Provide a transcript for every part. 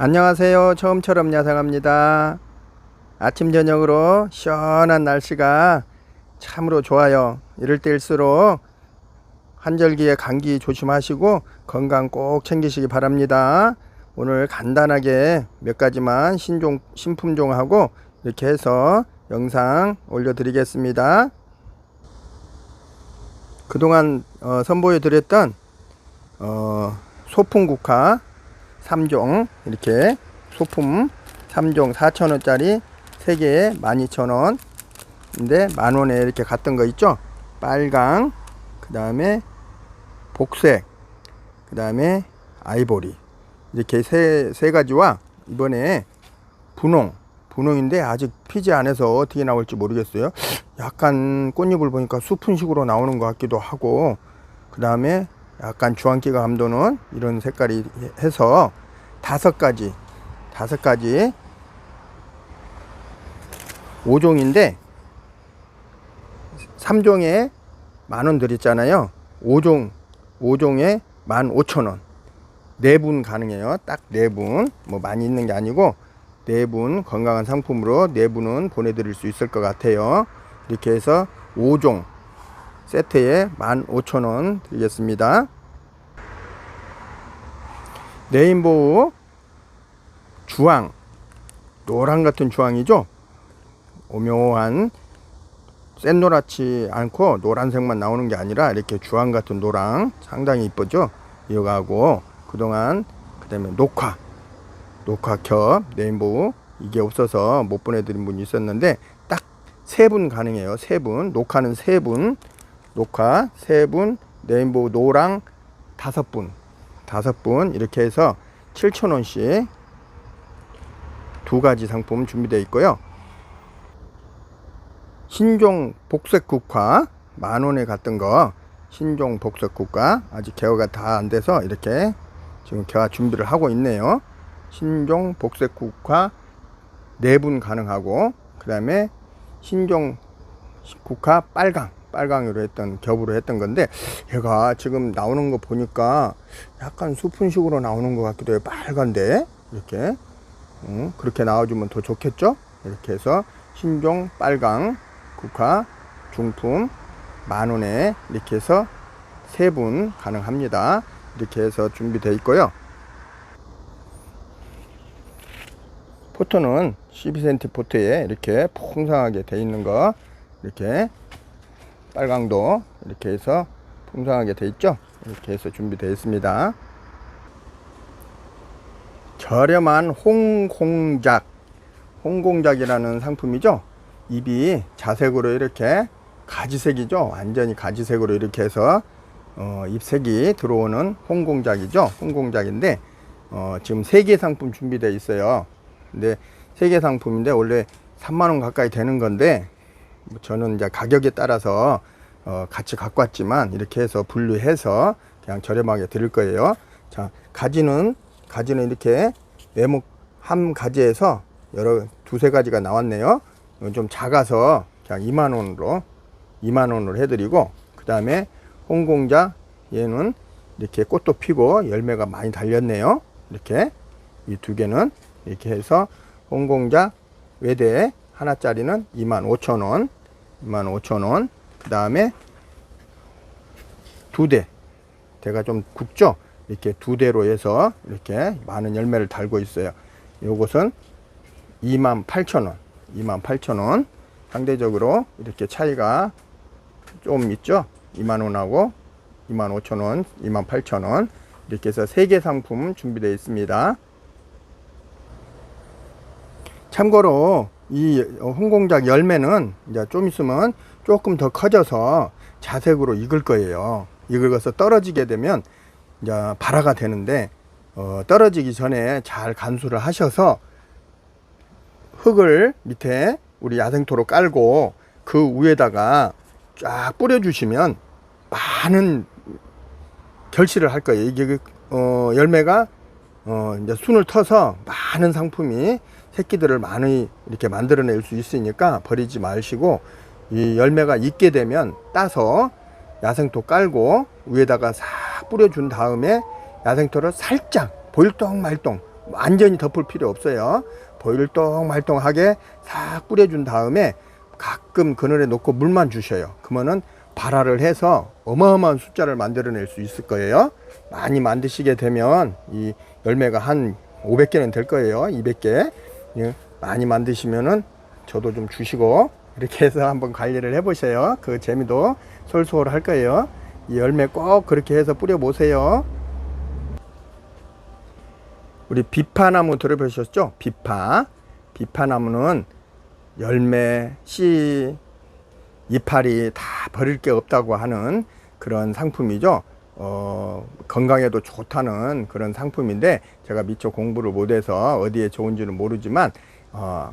안녕하세요. 처음처럼 야상합니다. 아침 저녁으로 시원한 날씨가 참으로 좋아요. 이럴 때일수록 환절기에 감기 조심하시고 건강 꼭 챙기시기 바랍니다. 오늘 간단하게 몇 가지만 신품종하고 이렇게 해서 영상 올려드리겠습니다. 그동안 선보여 드렸던 소풍국화 3종, 이렇게 소품 3종 4,000원짜리 3개에 12,000원 인데 만원에 이렇게 갔던 거 있죠. 빨강, 그 다음에 복색, 그 다음에 아이보리, 이렇게 세 가지와 이번에 분홍인데 아직 피지 안 해서 어떻게 나올지 모르겠어요. 약간 꽃잎을 보니까 수푼식으로 나오는 것 같기도 하고, 그 다음에 약간 주황기가 감도는 이런 색깔이 해서 5가지 5종인데 3종에 만원 드렸잖아요. 5종에 15,000원. 4분 가능해요. 딱 4분. 뭐 많이 있는 게 아니고 4분 건강한 상품으로 4분은 보내드릴 수 있을 것 같아요. 이렇게 해서 5종 세트에 15,000원 드리겠습니다. 레인보우 주황, 노랑 같은 주황이죠. 오묘한 샛노랗지 않고 노란색만 나오는 게 아니라 이렇게 주황 같은 노랑 상당히 이쁘죠. 이거하고 그동안 그 다음에 녹화겹 레인보우 이게 없어서 못 보내드린 분이 있었는데 딱 3분 가능해요. 3분, 녹화는 3분, 녹화 3분, 레인보우 노랑 5분 이렇게 해서 7,000원씩 2가지 상품 준비되어 있고요. 신종 복색국화 만원에 갔던 거, 신종 복색국화 아직 개화가 다 안 돼서 이렇게 지금 개화 준비를 하고 있네요. 신종 복색국화 4분 가능하고, 그 다음에 신종 국화 빨강으로 했던 겹으로 했던 건데 얘가 지금 나오는 거 보니까 약간 수푼식으로 나오는 것 같기도 해요. 빨간데 이렇게 그렇게 나와주면 더 좋겠죠. 이렇게 해서 신종 빨강 국화 중품 만원에 이렇게 해서 3분 가능합니다. 이렇게 해서 준비되어 있고요. 포토는 12cm 포트에 이렇게 풍성하게 되어 있는 거, 이렇게 빨강도 이렇게 해서 풍성하게 되어 있죠. 이렇게 해서 준비되어 있습니다. 저렴한 홍공작이라는 상품이죠. 잎이 자색으로 이렇게 가지색이죠. 완전히 가지색으로 이렇게 해서 잎색이 들어오는 홍공작이죠. 홍공작인데 지금 3개 상품 준비되어 있어요. 근데 3개 상품인데 원래 3만원 가까이 되는 건데 저는 이제 가격에 따라서 같이 갖고 왔지만 이렇게 해서 분류해서 그냥 저렴하게 드릴 거예요. 자, 가지는 이렇게 네모 한 가지에서 두세 가지가 나왔네요. 이건 좀 작아서 그냥 2만원으로 해드리고, 그 다음에 홍공자 얘는 이렇게 꽃도 피고 열매가 많이 달렸네요. 이렇게 이 2개는 이렇게 해서 홍공자 외대 하나짜리는 25,000원. 그 다음에 2대 대가 좀 굵죠. 이렇게 2대로 해서 이렇게 많은 열매를 달고 있어요. 요것은 28,000원. 상대적으로 이렇게 차이가 좀 있죠. 2만원하고 25,000원, 28,000원 이렇게 해서 3개 상품 준비되어 있습니다. 참고로 이 홍공작 열매는 이제 좀 있으면 조금 더 커져서 자색으로 익을 거예요. 익어서 떨어지게 되면 이제 발화가 되는데 떨어지기 전에 잘 간수를 하셔서 흙을 밑에 우리 야생토로 깔고 그 위에다가 쫙 뿌려주시면 많은 결실을 할 거예요. 이게 열매가 이제 순을 터서 많은 상품이 새끼들을 많이 이렇게 만들어낼 수 있으니까 버리지 마시고, 이 열매가 익게 되면 따서 야생토 깔고 위에다가 싹 뿌려준 다음에 야생토를 살짝 보일동 말동 완전히 덮을 필요 없어요. 보일동말동하게 싹 뿌려준 다음에 가끔 그늘에 놓고 물만 주셔요. 그러면은 발화를 해서 어마어마한 숫자를 만들어낼 수 있을 거예요. 많이 만드시게 되면 이 열매가 한 500개는 될 거예요. 200개. 많이 만드시면은 저도 좀 주시고 이렇게 해서 한번 관리를 해보세요. 그 재미도 솔솔 할 거예요. 이 열매 꼭 그렇게 해서 뿌려 보세요. 우리 비파나무 들어보셨죠? 비파나무는 열매, 씨, 이파리 다 버릴 게 없다고 하는 그런 상품이죠. 건강에도 좋다는 그런 상품인데 제가 미처 공부를 못해서 어디에 좋은지는 모르지만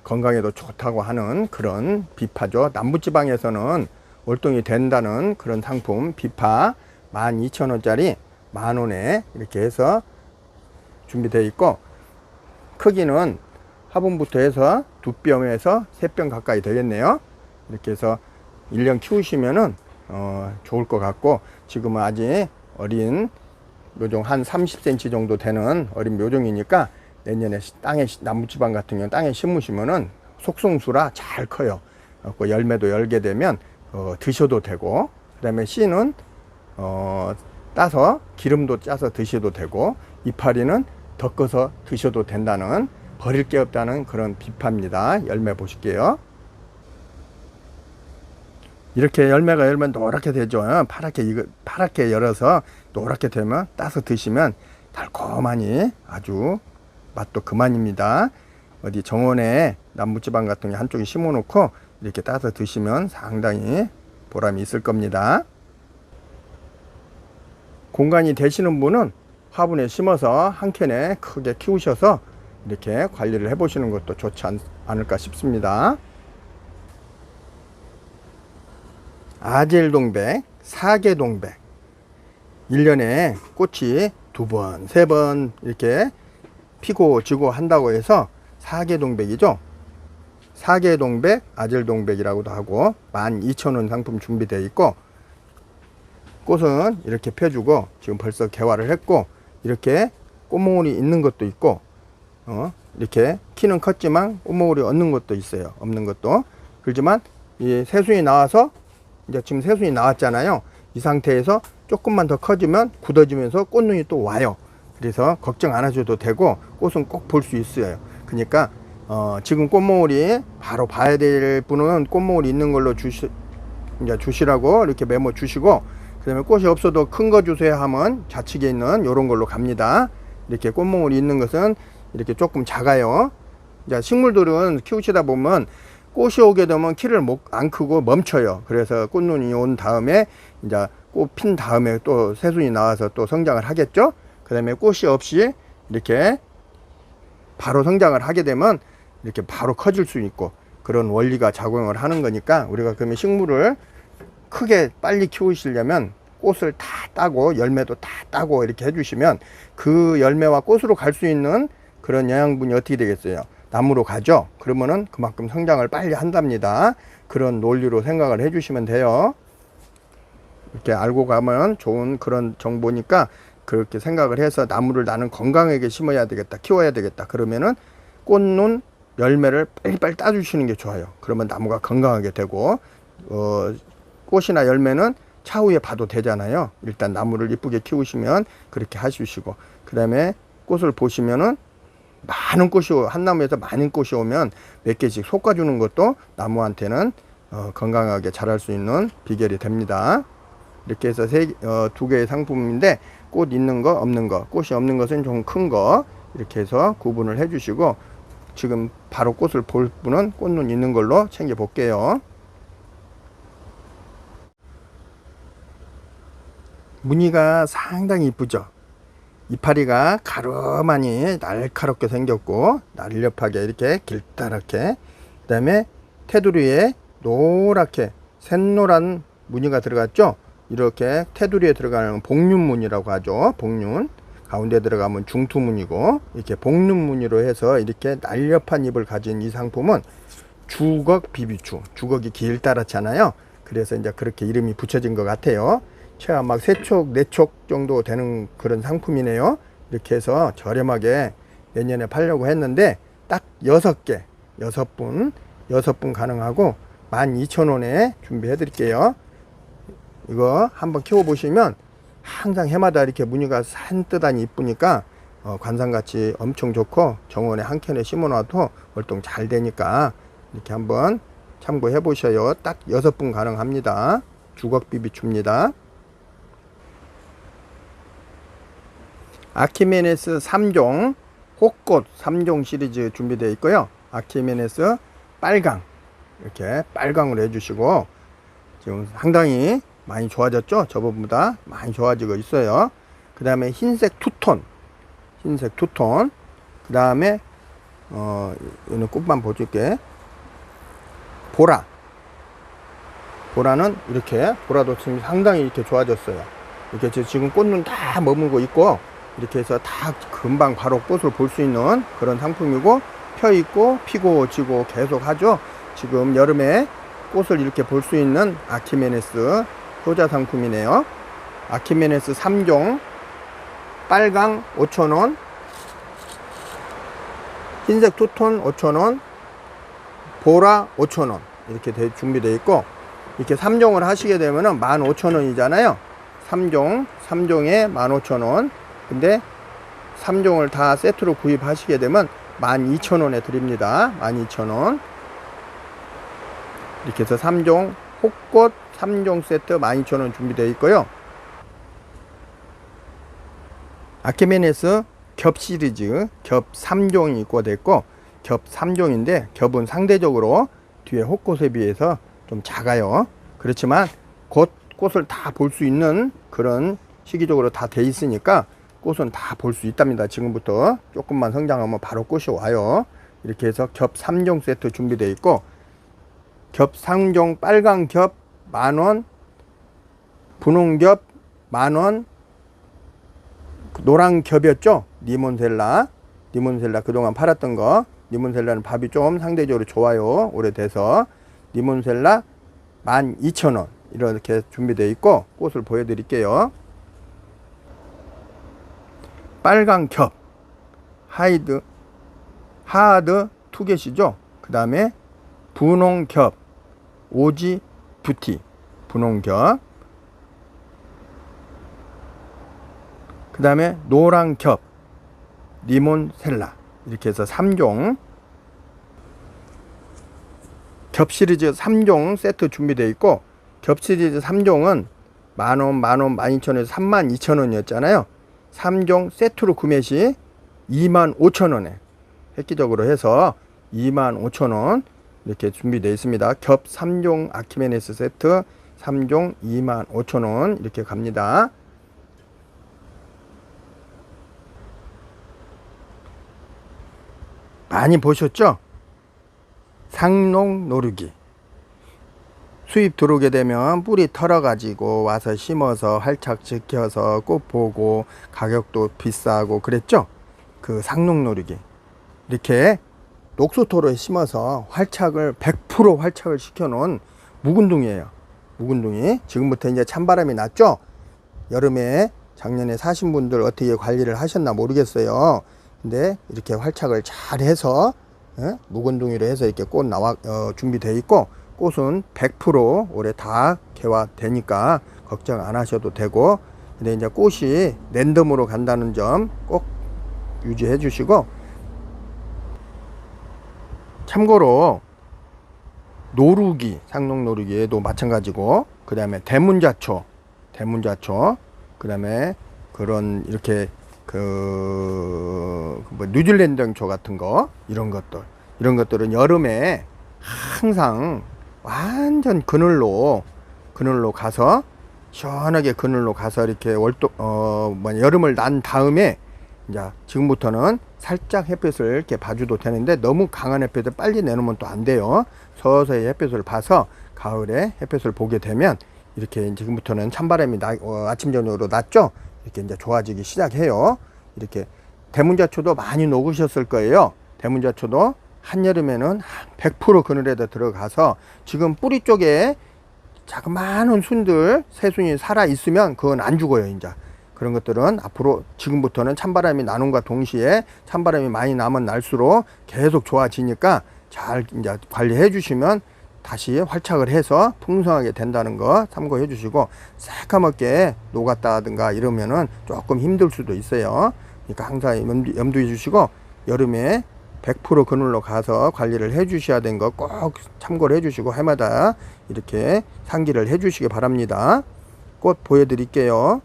건강에도 좋다고 하는 그런 비파죠. 남부지방에서는 월동이 된다는 그런 상품 비파 12,000원짜리 만원에 이렇게 해서 준비되어 있고, 크기는 화분부터 해서 2뼘에서 3뼘 가까이 되겠네요. 이렇게 해서 1년 키우시면은 좋을 것 같고, 지금은 아직 어린 묘종 한 30cm 정도 되는 어린 묘종이니까 내년에 땅에, 남부지방 같은 경우는 땅에 심으시면은 속성수라 잘 커요. 열매도 열게 되면 드셔도 되고, 그 다음에 씨는 따서 기름도 짜서 드셔도 되고, 이파리는 덮어서 드셔도 된다는, 버릴 게 없다는 그런 비파입니다. 열매 보실게요. 이렇게 열매가 열면 노랗게 되죠. 파랗게 열어서 노랗게 되면 따서 드시면 달콤하니 아주 맛도 그만입니다. 어디 정원에 남부지방 같은 게 한쪽에 심어 놓고 이렇게 따서 드시면 상당히 보람이 있을 겁니다. 공간이 되시는 분은 화분에 심어서 한 켠에 크게 키우셔서 이렇게 관리를 해 보시는 것도 좋지 않을까 싶습니다. 아젤동백, 사계동백, 1년에 꽃이 2번, 3번 이렇게 피고 지고 한다고 해서 사계동백이죠. 사계동백, 아젤동백이라고도 하고 12,000원 상품 준비되어 있고, 꽃은 이렇게 펴주고 지금 벌써 개화를 했고, 이렇게 꽃몽울이 있는 것도 있고, 이렇게 키는 컸지만 꽃몽울이 없는 것도 있어요. 없는 것도. 그렇지만 이 새순이 나와서 이제 지금 새순이 나왔잖아요. 이 상태에서 조금만 더 커지면 굳어지면서 꽃눈이 또 와요. 그래서 걱정 안 하셔도 되고 꽃은 꼭 볼 수 있어요. 그러니까 지금 꽃몽울이 바로 봐야 될 분은 꽃몽울이 있는 걸로 주시라고 이렇게 메모 주시고, 그 다음에 꽃이 없어도 큰 거 주세요 하면 좌측에 있는 요런 걸로 갑니다. 이렇게 꽃몽울이 있는 것은 이렇게 조금 작아요. 이제 식물들은 키우시다 보면 꽃이 오게 되면 키를 안 크고 멈춰요. 그래서 꽃눈이 온 다음에 이제 꽃 핀 다음에 또 새순이 나와서 또 성장을 하겠죠. 그 다음에 꽃이 없이 이렇게 바로 성장을 하게 되면 이렇게 바로 커질 수 있고, 그런 원리가 작용을 하는 거니까 우리가 그러면 식물을 크게 빨리 키우시려면 꽃을 다 따고 열매도 다 따고 이렇게 해주시면 그 열매와 꽃으로 갈 수 있는 그런 영양분이 어떻게 되겠어요? 나무로 가죠. 그러면은 그만큼 성장을 빨리 한답니다. 그런 논리로 생각을 해주시면 돼요. 이렇게 알고 가면 좋은 그런 정보니까 그렇게 생각을 해서 나무를 나는 건강하게 심어야 되겠다, 키워야 되겠다, 그러면은 꽃눈 열매를 빨리빨리 따주시는 게 좋아요. 그러면 나무가 건강하게 되고, 꽃이나 열매는 차후에 봐도 되잖아요. 일단 나무를 이쁘게 키우시면 그렇게 하시고, 그 다음에 꽃을 보시면은 많은 꽃이, 한 나무에서 많은 꽃이 오면 몇 개씩 솎아주는 것도 나무한테는 건강하게 자랄 수 있는 비결이 됩니다. 이렇게 해서 2개의 상품인데, 꽃 있는 거 없는 거, 꽃이 없는 것은 좀 큰 거, 이렇게 해서 구분을 해 주시고, 지금 바로 꽃을 볼 분은 꽃눈 있는 걸로 챙겨 볼게요. 무늬가 상당히 이쁘죠. 이파리가 가르마니 날카롭게 생겼고 날렵하게 이렇게 길다랗게, 그 다음에 테두리에 노랗게 샛노란 무늬가 들어갔죠. 이렇게 테두리에 들어가는 복륜무늬라고 하죠. 복륜. 가운데 들어가면 중투무늬고, 이렇게 복륜무늬로 해서 이렇게 날렵한 잎을 가진 이 상품은 주걱 비비추. 주걱이 길다랗잖아요. 그래서 이제 그렇게 이름이 붙여진 것 같아요. 최하 막 3촉, 4촉 정도 되는 그런 상품이네요. 이렇게 해서 저렴하게 내년에 팔려고 했는데 딱 6개, 6분 가능하고 12,000원에 준비해 드릴게요. 이거 한번 키워 보시면 항상 해마다 이렇게 무늬가 산뜻하니 이쁘니까 관상같이 엄청 좋고 정원에 한 켠에 심어놔도 월동 잘 되니까 이렇게 한번 참고해 보셔요. 딱 6분 가능합니다. 주걱비비춥니다. 아키메네스 3종 호꽃 3종 시리즈 준비되어 있고요. 아키메네스 빨강 이렇게 빨강으로 해주시고 지금 상당히 많이 좋아졌죠. 저번보다 많이 좋아지고 있어요. 그 다음에 흰색 투톤 그 다음에 이거는 꽃만 보여줄게. 보라는 이렇게 보라도 지금 상당히 이렇게 좋아졌어요. 이렇게 지금 꽃눈 다 머물고 있고 이렇게 해서 다 금방 바로 꽃을 볼 수 있는 그런 상품이고 펴 있고 피고 지고 계속 하죠. 지금 여름에 꽃을 이렇게 볼 수 있는 아키메네스 효자 상품이네요. 아키메네스 3종 빨강 5,000원, 흰색 투톤 5,000원, 보라 5,000원 이렇게 준비되어 있고 이렇게 3종을 하시게 되면은 15,000원이잖아요. 3종에 15,000원. 근데 3종을 다 세트로 구입하시게 되면 12,000원에 드립니다. 12,000원. 이렇게 해서 3종 호꽃 3종 세트 12,000원 준비되어 있고요. 아키메네스 겹 시리즈 겹 3종이 입고되어 있고 겹 3종인데 겹은 상대적으로 뒤에 호꽃에 비해서 좀 작아요. 그렇지만 곧 꽃을 다 볼 수 있는 그런 시기적으로 다 돼 있으니까 꽃은 다 볼 수 있답니다. 지금부터 조금만 성장하면 바로 꽃이 와요. 이렇게 해서 겹 3종 세트 준비되어 있고 겹 3종 빨강 겹 10,000원, 분홍 겹 10,000원, 노란 겹이었죠. 리몬셀라 그동안 팔았던 거. 리몬셀라는 밥이 좀 상대적으로 좋아요. 오래돼서 리몬셀라 12,000원 이렇게 준비되어 있고 꽃을 보여드릴게요. 빨강 겹 하드 2개시죠. 그 다음에 분홍 겹 오지 뷰티 분홍 겹, 그 다음에 노란 겹 리몬셀라 이렇게 해서 3종 겹 시리즈 3종 세트 준비되어 있고 겹 시리즈 3종은 10,000원, 12,000원에서 32,000원이었잖아요. 3종 세트로 구매 시 25,000원에 획기적으로 해서 25,000원 이렇게 준비되어 있습니다. 겹 3종 아키메네스 세트 3종 25,000원 이렇게 갑니다. 많이 보셨죠? 상농 노르기 수입 들어오게 되면 뿌리 털어 가지고 와서 심어서 활착 지켜서 꽃 보고 가격도 비싸고 그랬죠. 그 상농 노르기 이렇게 녹수토로에 심어서 활착을 100% 활착을 시켜 놓은 묵은둥이에요. 묵은둥이 지금부터 이제 찬바람이 났죠. 여름에 작년에 사신 분들 어떻게 관리를 하셨나 모르겠어요. 근데 이렇게 활착을 잘 해서 묵은둥이로 해서 이렇게 꽃 준비되어 있고 꽃은 100% 올해 다 개화되니까 걱정 안 하셔도 되고, 근데 이제 꽃이 랜덤으로 간다는 점 꼭 유지해 주시고, 참고로 노루기, 상농 노루기에도 마찬가지고, 그 다음에 대문자초, 그 다음에 그런 이렇게 뉴질랜드초 같은 거, 이런 것들은 여름에 항상 완전 그늘로 가서 시원하게 그늘로 가서 이렇게 여름을 난 다음에 이제 지금부터는 살짝 햇빛을 이렇게 봐줘도 되는데 너무 강한 햇빛을 빨리 내놓으면 또 안 돼요. 서서히 햇빛을 봐서 가을에 햇빛을 보게 되면 이렇게 지금부터는 찬바람이 아침 저녁으로 났죠. 이렇게 이제 좋아지기 시작해요. 이렇게 대문자초도 많이 녹으셨을 거예요. 대문자초도 한여름에는 100% 그늘에다 들어가서 지금 뿌리 쪽에 자그마한 순들 새순이 살아 있으면 그건 안 죽어요. 이제 그런 것들은 앞으로 지금부터는 찬바람이 나는과 동시에 찬바람이 많이 나면 날수록 계속 좋아지니까 잘 이제 관리해 주시면 다시 활착을 해서 풍성하게 된다는 거 참고해 주시고, 새까맣게 녹았다든가 이러면은 조금 힘들 수도 있어요. 그러니까 항상 염두해 주시고, 여름에 100% 그늘로 가서 관리를 해 주셔야 되는 거 꼭 참고를 해 주시고, 해마다 이렇게 상기를 해 주시기 바랍니다. 꽃 보여드릴게요.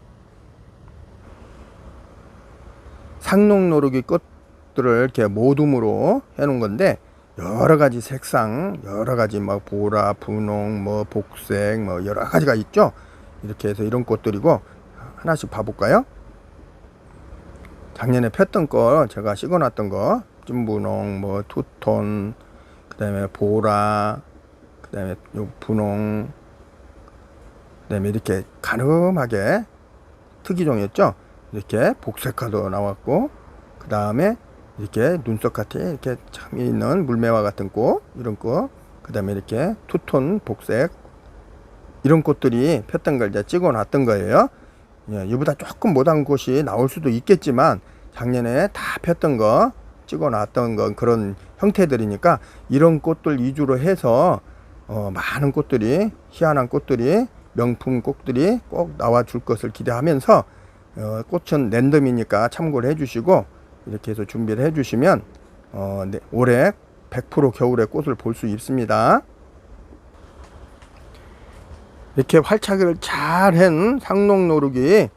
상록노루기 꽃들을 이렇게 모둠으로 해 놓은 건데, 여러 가지 색상, 여러 가지 막 보라, 분홍, 뭐 복색, 뭐 여러 가지가 있죠. 이렇게 해서 이런 꽃들이고, 하나씩 봐볼까요? 작년에 폈던 거, 제가 찍어놨던 거, 찐분홍, 뭐 투톤, 그 다음에 보라, 그 다음에 요 분홍, 그 다음에 이렇게 가늠하게 특이종이었죠. 이렇게 복색화도 나왔고, 그 다음에 이렇게 눈썹 같이 이렇게 참 있는 물매화 같은 꽃, 이런 꽃, 그 다음에 이렇게 투톤 복색, 이런 꽃들이 폈던 걸 이제 찍어 놨던 거예요. 예, 이보다 조금 못한 꽃이 나올 수도 있겠지만, 작년에 다 폈던 거 찍어 놨던 건 그런 형태들이니까, 이런 꽃들 위주로 해서 많은 꽃들이, 희한한 꽃들이, 명품 꽃들이 꼭 나와 줄 것을 기대하면서, 꽃은 랜덤이니까 참고를 해 주시고, 이렇게 해서 준비를 해 주시면 네, 올해 100% 겨울에 꽃을 볼 수 있습니다. 이렇게 활착을 잘 한 상록노루기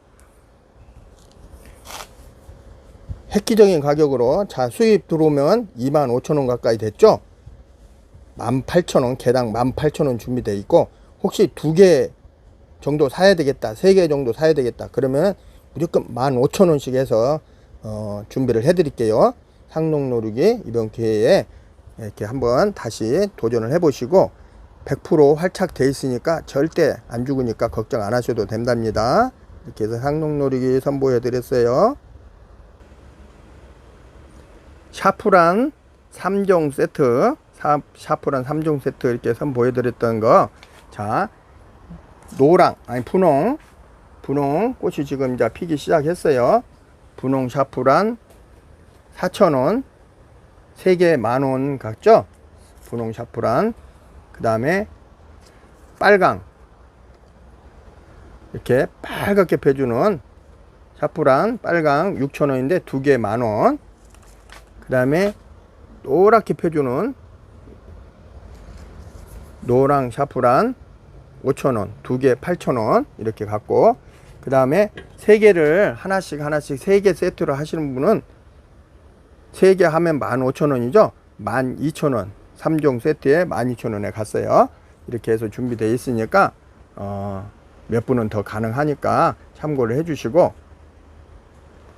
획기적인 가격으로, 자, 수입 들어오면 25,000원 가까이 됐죠. 18,000원, 개당 18,000원 준비되어 있고, 혹시 2개 정도 사야 되겠다, 3개 정도 사야 되겠다 그러면 무조건 15,000원씩 해서 준비를 해 드릴게요. 상록노루기 이번 기회에 이렇게 한번 다시 도전을 해 보시고, 100% 활착돼 있으니까 절대 안 죽으니까 걱정 안 하셔도 된답니다. 이렇게 해서 상록노루기 선보여 드렸어요. 샤프란 3종 세트, 샤프란 3종 세트 이렇게 선보여 드렸던 거, 자, 노랑, 아니 분홍 꽃이 지금 이제 피기 시작했어요. 분홍 샤프란 4,000원, 3개 만원 같죠? 분홍 샤프란. 그 다음에 빨강, 이렇게 빨갛게 펴주는 샤프란 빨강 6,000원인데 2개 만원. 그 다음에 노랗게 펴주는 노랑 샤프란 5,000원, 2개 8,000원 이렇게 갖고, 그 다음에 3개를 하나씩 3개 세트로 하시는 분은 3개 하면 15,000원이죠. 12,000원, 3종 세트에 12,000원에 갔어요. 이렇게 해서 준비되어 있으니까 몇 분은 더 가능하니까 참고를 해 주시고,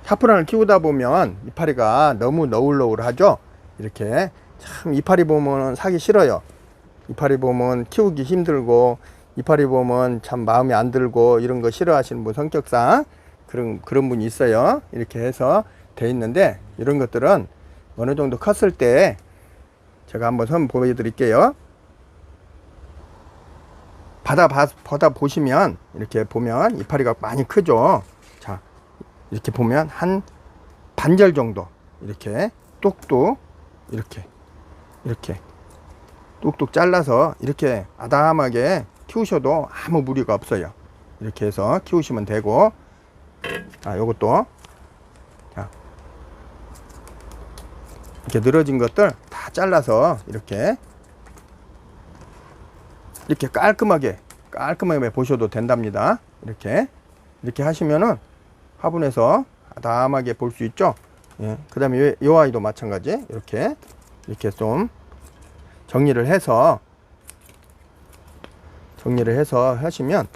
샤프란을 키우다 보면 이파리가 너무 너울너울하죠. 이렇게 참 이파리 보면 사기 싫어요. 이파리 보면 키우기 힘들고, 이파리 보면 참 마음에 안 들고, 이런 거 싫어하시는 분 성격상 그런 분이 있어요. 이렇게 해서 돼 있는데, 이런 것들은 어느 정도 컸을 때 제가 한번 선 보여드릴게요. 받아 보시면 이렇게 보면 이파리가 많이 크죠. 자, 이렇게 보면 한 반절 정도 이렇게 뚝뚝 이렇게 뚝뚝 잘라서 이렇게 아담하게 키우셔도 아무 무리가 없어요. 이렇게 해서 키우시면 되고, 자, 요것도 자, 이렇게 늘어진 것들 다 잘라서 이렇게 깔끔하게 보셔도 된답니다. 이렇게 하시면은 화분에서 아담하게 볼 수 있죠. 예. 그 다음에 이 아이도 마찬가지. 이렇게 좀 정리를 해서 하시면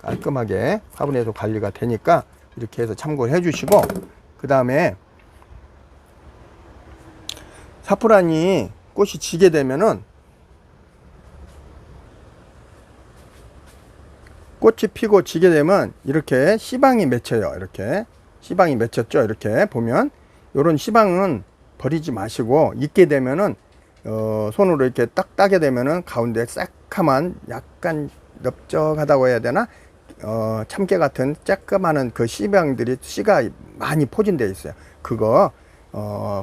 깔끔하게 화분에서 관리가 되니까, 이렇게 해서 참고를 해 주시고, 그 다음에 사프란이 꽃이 지게 되면은, 꽃이 피고 지게 되면 이렇게 씨방이 맺혀요. 이렇게 씨방이 맺혔죠. 이렇게 보면 요런 씨방은 버리지 마시고, 익게 되면은 손으로 이렇게 딱 따게 되면은 가운데 새카만, 약간 넓적하다고 해야 되나, 참깨 같은 쬐끄마한 그 씨병들이 씨가 많이 포진되어 있어요. 그거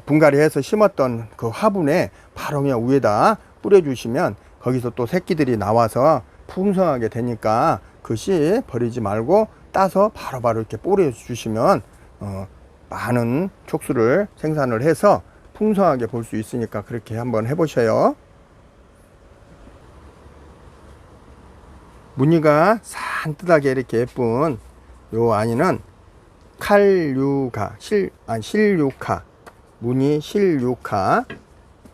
분갈이 해서 심었던 그 화분에 바로 그냥 위에다 뿌려주시면 거기서 또 새끼들이 나와서 풍성하게 되니까 그 씨 버리지 말고 따서 바로바로 이렇게 뿌려주시면 많은 촉수를 생산을 해서 풍성하게 볼 수 있으니까 그렇게 한번 해보셔요. 무늬가 산뜻하게 이렇게 예쁜 요 아이는 실류카 무늬 실류카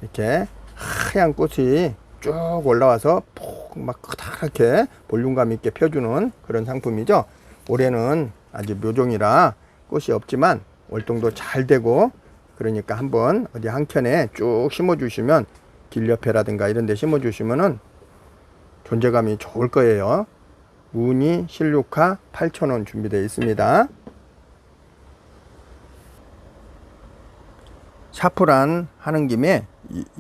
이렇게 하얀 꽃이 쭉 올라와서 막 크다랗게 볼륨감 있게 펴주는 그런 상품이죠. 올해는 아직 묘종이라 꽃이 없지만 월동도 잘 되고 그러니까 한번 어디 한켠에 쭉 심어 주시면 길 옆에라든가 이런 데 심어 주시면은 존재감이 좋을 거예요. 무늬 실류카 8,000원 준비되어 있습니다. 샤프란 하는 김에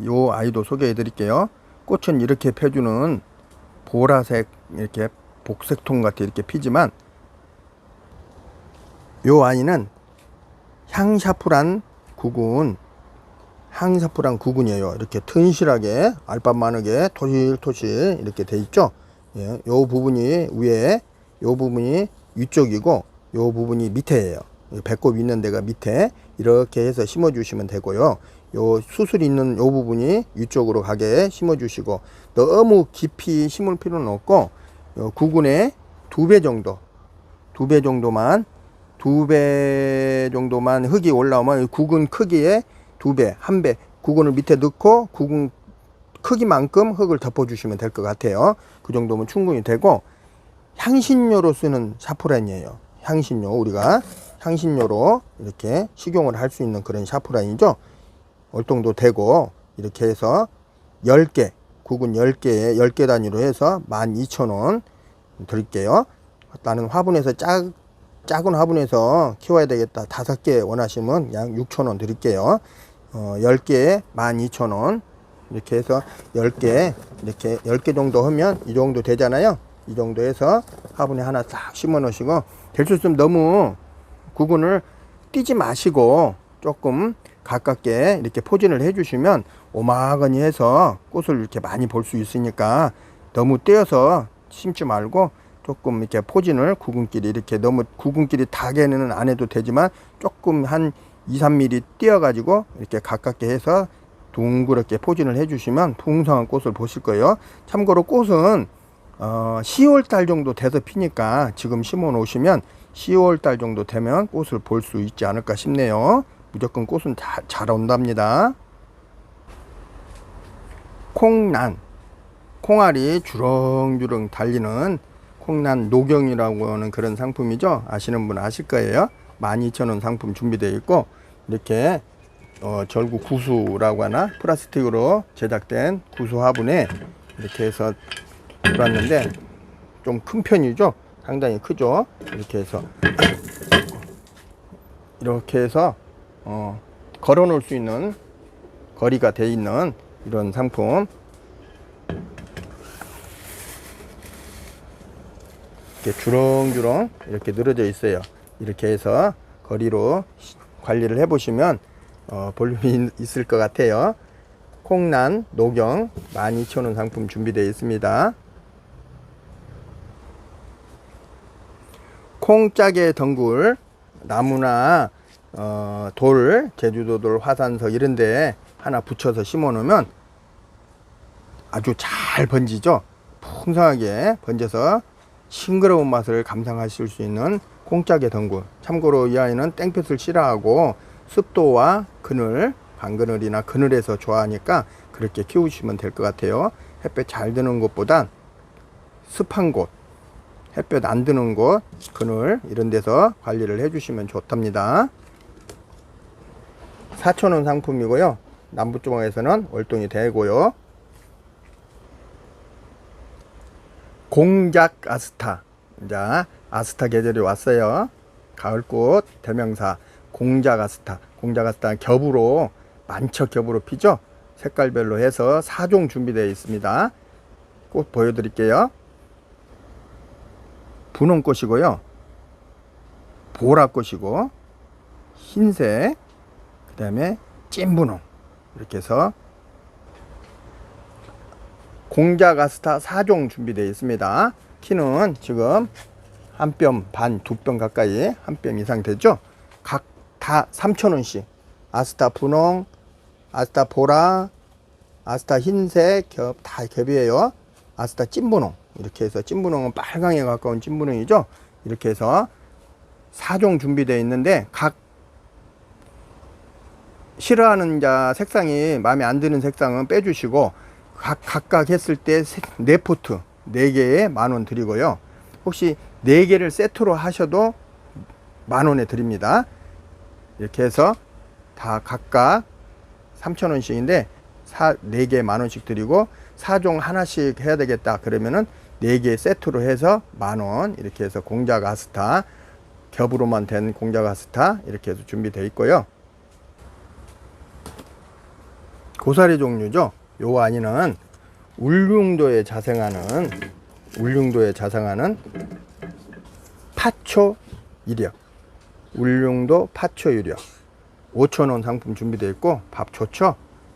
요 아이도 소개해 드릴게요. 꽃은 이렇게 펴주는 보라색 이렇게 복색통 같이 이렇게 피지만 요 아이는 향샤프란 구근이에요. 이렇게 튼실하게 알밤마르게 토실토실 이렇게 돼 있죠. 예, 요 부분이 위에, 요 부분이 위쪽이고 요 부분이 밑에예요. 배꼽 있는 데가 밑에 이렇게 해서 심어 주시면 되고요. 요 수술 있는 요 부분이 위쪽으로 가게 심어 주시고 너무 깊이 심을 필요는 없고 요 구근의 2배 정도만 흙이 올라오면 구근 크기에 2배, 1배 구근을 밑에 넣고 구근 크기만큼 흙을 덮어 주시면 될 것 같아요. 그 정도면 충분히 되고 향신료로 쓰는 샤프란이에요. 향신료, 우리가 향신료로 이렇게 식용을 할 수 있는 그런 샤프란이죠. 월동도 되고 이렇게 해서 10개 구근 10개에 10개 단위로 해서 12,000원 드릴게요. 나는 화분에서 작은 화분에서 키워야 되겠다 5개 원하시면 약 6,000원 드릴게요. 10개에 12,000원 이렇게 해서 10개 이렇게 10개 정도 하면 이 정도 되잖아요. 이 정도 해서 화분에 하나 싹 심어 놓으시고 될 수 있으면 너무 구근을 띄지 마시고 조금 가깝게 이렇게 포진을 해 주시면 오마가니 해서 꽃을 이렇게 많이 볼 수 있으니까 너무 떼어서 심지 말고 조금 이렇게 포진을 구근끼리 이렇게 너무 구근끼리 다게는 안 해도 되지만 조금 한 2-3mm 띄어 가지고 이렇게 가깝게 해서 둥그렇게 포진을 해 주시면 풍성한 꽃을 보실 거예요. 참고로 꽃은 10월달 정도 돼서 피니까 지금 심어 놓으시면 10월달 정도 되면 꽃을 볼 수 있지 않을까 싶네요. 무조건 꽃은 잘 온답니다. 콩난, 콩알이 주렁주렁 달리는 콩난 녹용이라고 하는 그런 상품이죠. 아시는 분 아실 거예요. 12,000원 상품 준비되어 있고 이렇게 절구 구수라고 하나 플라스틱으로 제작된 구수 화분에 이렇게 해서 들어왔는데 좀 큰 편이죠. 상당히 크죠. 이렇게 해서 걸어 놓을 수 있는 거리가 되어 있는 이런 상품 이렇게 주렁주렁 이렇게 늘어져 있어요. 이렇게 해서 거리로 관리를 해 보시면 볼륨이 있을 것 같아요. 콩난 녹용 12,000원 상품 준비되어 있습니다. 콩짜개 덩굴 나무나 돌, 제주도 돌, 화산석 이런데 하나 붙여서 심어 놓으면 아주 잘 번지죠. 풍성하게 번져서 싱그러운 맛을 감상하실 수 있는 콩짜개 덩굴. 참고로 이 아이는 땡볕을 싫어하고 습도와 그늘, 반그늘이나 그늘에서 좋아하니까 그렇게 키우시면 될 것 같아요. 햇볕 잘 드는 곳보단 습한 곳, 햇볕 안 드는 곳, 그늘 이런 데서 관리를 해주시면 좋답니다. 4,000원 상품이고요. 남부지방에서는 월동이 되고요. 공작 아스타. 자, 아스타 계절이 왔어요. 가을꽃 대명사 공작 아스타. 공작 아스타 겹으로 만척 겹으로 피죠. 색깔별로 해서 4종 준비되어 있습니다. 꽃 보여드릴게요. 분홍꽃이고요. 보라꽃이고 흰색, 그 다음에 찐분홍, 이렇게 해서 공작 아스타 4종 준비되어 있습니다. 키는 지금 한 뼘 반, 두 뼘 가까이, 한 뼘 이상 되죠. 각 다 3,000원씩. 아스타 분홍, 아스타 보라, 아스타 흰색 다 겹이에요. 아스타 찐분홍, 이렇게 해서 찐분홍은 빨강에 가까운 찐분홍이죠. 이렇게 해서 4종 준비되어 있는데 각 싫어하는 색상이 마음에 안 드는 색상은 빼주시고 각각 했을 때 4포트 4개에 10,000원 드리고요. 혹시 4개를 세트로 하셔도 10,000원에 드립니다. 이렇게 해서 다 각각 3,000원씩인데 4개 10,000원씩 드리고 4종 하나씩 해야 되겠다 그러면은 4개 세트로 해서 10,000원, 이렇게 해서 공작 아스타 겹으로만 된 공작 아스타 이렇게 해서 준비되어 있고요. 고사리 종류죠. 요 안에는 울릉도에 자생하는 파초 이력, 울릉도 파초 이력 5,000원 상품 준비되어 있고 밥 좋죠.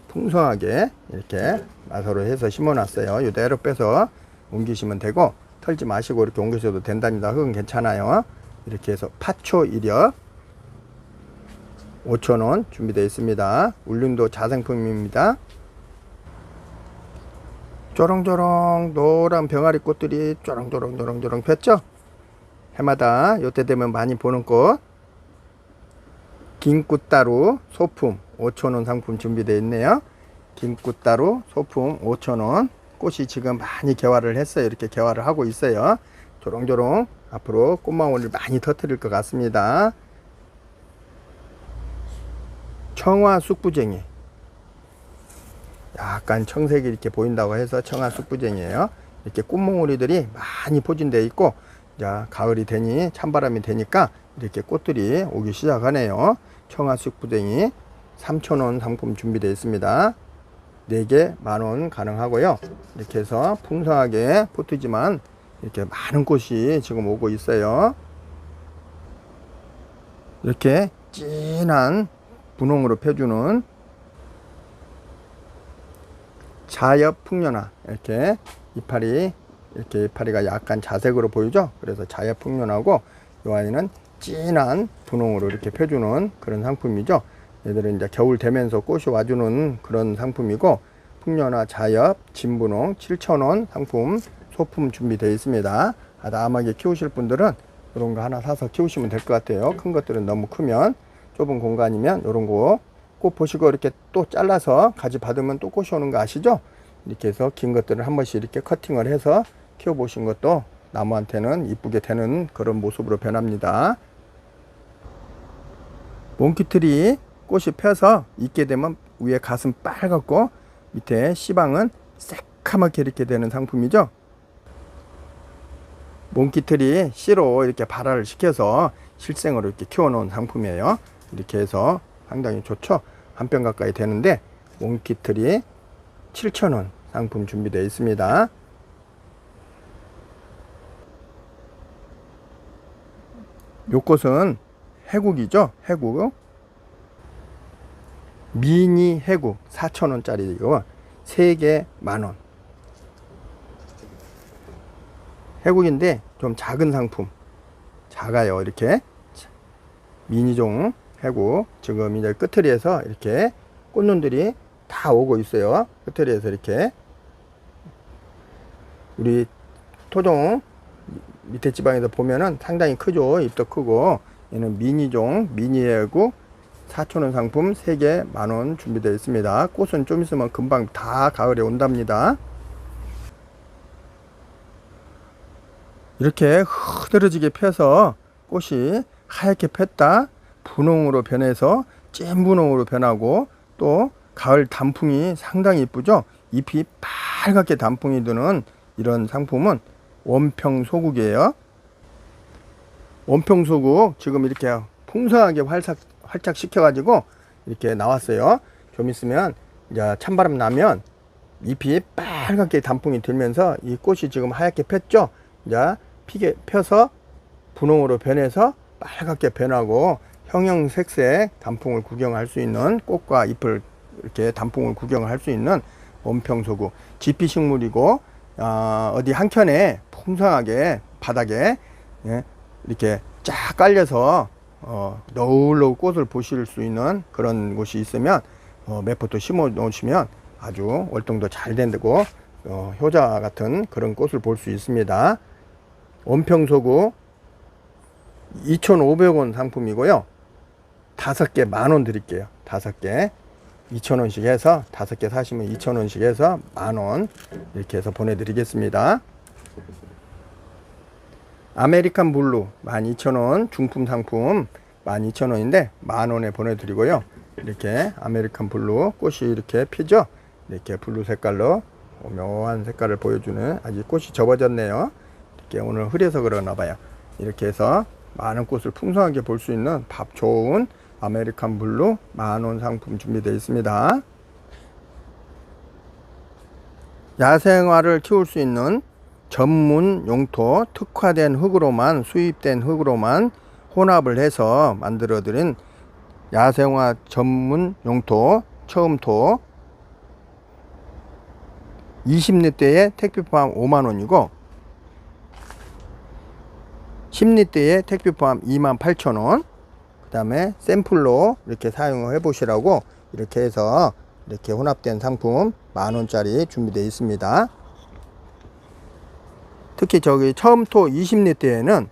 풍성하게 이렇게 마사로 해서 심어놨어요. 이대로 빼서 옮기시면 되고 털지 마시고 이렇게 옮기셔도 된답니다. 흙은 괜찮아요. 이렇게 해서 파초 이력 5,000원 준비되어 있습니다. 울릉도 자생품입니다. 쪼렁쪼렁 노란 병아리 꽃들이 쪼렁쪼렁 폈죠. 해마다 요때 되면 많이 보는 꽃 긴꽃다루 소품 5,000원 상품 준비되어 있네요. 긴꽃다루 소품 5,000원. 꽃이 지금 많이 개화를 했어요. 이렇게 개화를 하고 있어요. 조롱조롱 앞으로 꽃망울을 많이 터뜨릴 것 같습니다. 청화 쑥부쟁이, 약간 청색이 이렇게 보인다고 해서 청화 쑥부쟁이에요. 이렇게 꽃몽우리들이 많이 포진되어 있고 자, 가을이 되니 찬바람이 되니까 이렇게 꽃들이 오기 시작하네요. 청화 쑥부쟁이 3,000원 상품 준비되어 있습니다. 4개 10,000원 가능하고요. 이렇게 해서 풍성하게 포트지만 이렇게 많은 꽃이 지금 오고 있어요. 이렇게 진한 분홍으로 펴주는 자엽 풍년화, 이렇게 이파리가 약간 자색으로 보이죠. 그래서 자엽 풍년화고 이 안에는 진한 분홍으로 이렇게 펴주는 그런 상품이죠. 얘들은 이제 겨울 되면서 꽃이 와주는 그런 상품이고 풍년화 자엽 진분홍 7,000원 상품 소품 준비되어 있습니다. 아담하게 키우실 분들은 이런 거 하나 사서 키우시면 될 것 같아요. 큰 것들은 너무 크면, 좁은 공간이면 이런 거 꽃 보시고 이렇게 또 잘라서 가지 받으면 또 꽃이 오는 거 아시죠? 이렇게 해서 긴 것들을 한 번씩 이렇게 커팅을 해서 키워 보신 것도 나무한테는 이쁘게 되는 그런 모습으로 변합니다. 몽키트리 꽃이 펴서 익게 되면 위에 가슴 빨갛고 밑에 씨방은 새카맣게 이렇게 되는 상품이죠. 몽키트리 씨로 이렇게 발화를 시켜서 실생으로 이렇게 키워 놓은 상품이에요. 이렇게 해서 상당히 좋죠. 한 뼘 가까이 되는데 몽키트리 7,000원 상품 준비되어 있습니다. 요 꽃은 해국이죠. 해국 미니 해국 4,000원짜리 이거 3개 10,000원. 해국인데 좀 작은 상품, 작아요. 이렇게 미니종 해국. 지금 이제 끝트리에서 이렇게 꽃눈들이 다 오고 있어요. 끝트리에서 이렇게 우리 토종 밑에 지방에서 보면은 상당히 크죠. 잎도 크고. 얘는 미니종 미니 해국 4,000원 상품 3개 10,000원 준비되어 있습니다. 꽃은 좀 있으면 금방 다 가을에 온답니다. 이렇게 흐드러지게 펴서 꽃이 하얗게 폈다 분홍으로 변해서 찐분홍으로 변하고 또 가을 단풍이 상당히 이쁘죠. 잎이 빨갛게 단풍이 드는 이런 상품은 원평소국이에요. 원평소국 지금 이렇게 풍성하게 활짝 시켜 가지고 이렇게 나왔어요. 좀 있으면 이제 찬바람 나면 잎이 빨갛게 단풍이 들면서 이 꽃이 지금 하얗게 폈죠. 이제 펴서 분홍으로 변해서 빨갛게 변하고 형형색색 단풍을 구경할 수 있는, 꽃과 잎을 이렇게 단풍을 구경할 수 있는 원평소구 지피식물이고, 어디 한켠에 풍성하게 바닥에 이렇게 쫙 깔려서 너울너울 꽃을 보실 수 있는 그런 곳이 있으면 몇 포트 심어 놓으시면 아주 월동도 잘 된다고 효자 같은 그런 꽃을 볼 수 있습니다. 원평소구 2,500원 상품이고요. 5개 10,000원 드릴게요. 5개 2,000원씩 해서 5개 사시면 2,000원씩 해서 10,000원 이렇게 해서 보내드리겠습니다. 아메리칸 블루 12,000원 중품 상품 12,000원인데 10,000원에 보내드리고요. 이렇게 아메리칸 블루 꽃이 이렇게 피죠. 이렇게 블루 색깔로 묘한 색깔을 보여주는, 아직 꽃이 접어졌네요. 이렇게 오늘 흐려서 그러나 봐요. 이렇게 해서 많은 꽃을 풍성하게 볼 수 있는 밥 좋은 아메리칸 블루 10,000원 상품 준비되어 있습니다. 야생화를 키울 수 있는 전문 용토, 특화된 흙으로만, 수입된 흙으로만 혼합을 해서 만들어 드린 야생화 전문 용토 처음토 20리터에 택배 포함 50,000원이고 10리터에 택배 포함 28,000원. 그 다음에 샘플로 이렇게 사용을 해 보시라고 이렇게 해서 이렇게 혼합된 상품 10,000원짜리 준비되어 있습니다. 특히 저기 처음토 20리터에는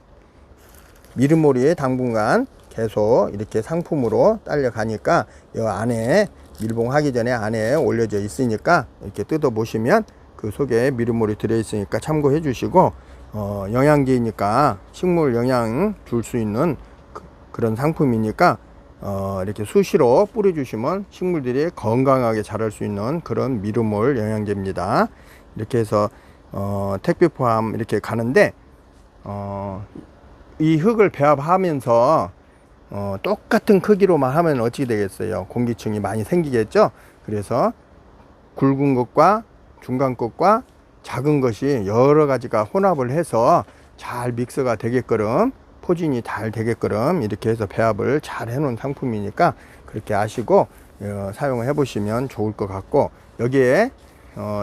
미르모리에 당분간 계속 이렇게 상품으로 딸려 가니까 이 안에 밀봉하기 전에 안에 올려져 있으니까 이렇게 뜯어 보시면 그 속에 미르모리 들어 있으니까 참고해 주시고, 영양제이니까 식물 영양 줄 수 있는 그런 상품이니까 이렇게 수시로 뿌려 주시면 식물들이 건강하게 자랄 수 있는 그런 미르몰 영양제입니다. 이렇게 해서 택배 포함 이렇게 가는데, 이 흙을 배합하면서 똑같은 크기로만 하면 어떻게 되겠어요? 공기층이 많이 생기겠죠? 그래서 굵은 것과 중간 것과 작은 것이 여러 가지가 혼합을 해서 잘 믹스가 되게끔, 포진이 잘 되게끔 이렇게 해서 배합을 잘 해놓은 상품이니까 그렇게 아시고 사용을 해 보시면 좋을 것 같고, 여기에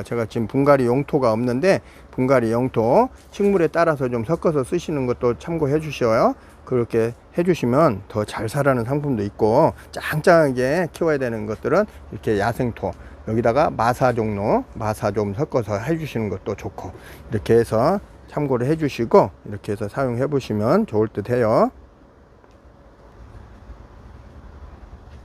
제가 지금 분갈이 용토가 없는데 분갈이 용토 식물에 따라서 좀 섞어서 쓰시는 것도 참고해 주셔요. 그렇게 해주시면 더 잘 자라는 상품도 있고, 짱짱하게 키워야 되는 것들은 이렇게 야생토 여기다가 마사 종로 마사 좀 섞어서 해주시는 것도 좋고, 이렇게 해서 참고를 해주시고 이렇게 해서 사용해 보시면 좋을 듯 해요.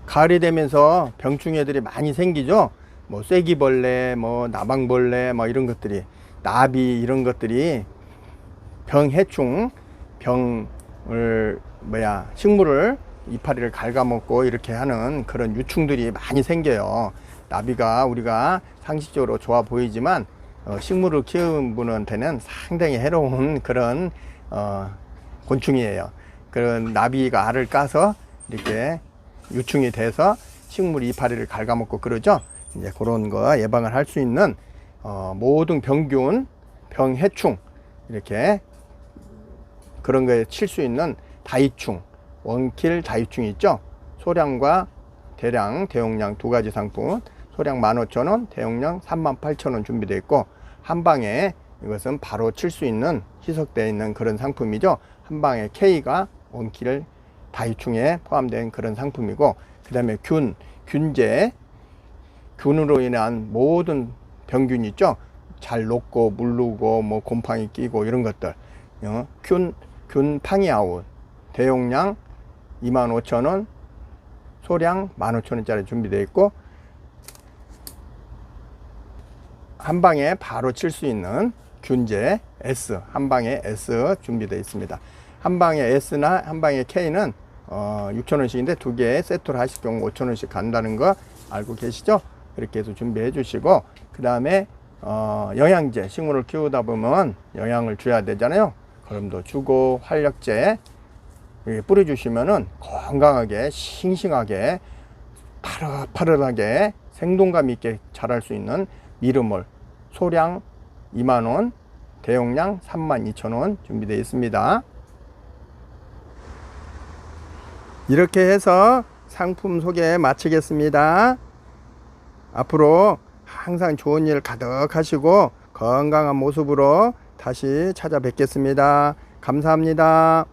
가을이 되면서 병충 애들이 많이 생기죠. 뭐 쐐기벌레, 뭐 나방벌레, 뭐 이런 것들이, 나비 이런 것들이 병해충, 식물을 이파리를 갉아먹고 이렇게 하는 그런 유충들이 많이 생겨요. 나비가 우리가 상식적으로 좋아 보이지만 식물을 키우는 분한테는 상당히 해로운 그런 곤충이에요. 그런 나비가 알을 까서 이렇게 유충이 돼서 식물 이파리를 갉아먹고 그러죠. 이제 그런 거 예방을 할 수 있는 모든 병균, 병해충 이렇게 그런 거에 칠 수 있는 다이충, 원킬 다이충이 있죠. 소량과 대량, 대용량 두 가지 상품, 소량 15,000원, 대용량 38,000원 준비되어 있고, 한방에 이것은 바로 칠 수 있는 희석되어 있는 그런 상품이죠. 한방에 K가 원킬 다이충에 포함된 그런 상품이고, 그 다음에 균제, 균으로 인한 모든 병균 있죠. 잘 녹고 물르고 뭐 곰팡이 끼고 이런 것들, 균 팡이아웃 대용량 25,000원, 소량 15,000원짜리 준비되어 있고, 한방에 바로 칠 수 있는 균제 S, 한방에 S 준비되어 있습니다. 한방에 S나 한방에 K는 6,000원씩인데 두 개 세트로 하실 경우 5,000원씩 간다는 거 알고 계시죠? 그렇게 해서 준비해 주시고, 그 다음에 영양제, 식물을 키우다 보면 영양을 줘야 되잖아요. 그럼도 주고, 활력제 뿌려 주시면은 건강하게 싱싱하게 파릇파릇하게 생동감 있게 자랄 수 있는 미르몰, 소량 20,000원, 대용량 32,000원 준비되어 있습니다. 이렇게 해서 상품 소개 마치겠습니다. 앞으로 항상 좋은 일 가득하시고 건강한 모습으로 다시 찾아뵙겠습니다. 감사합니다.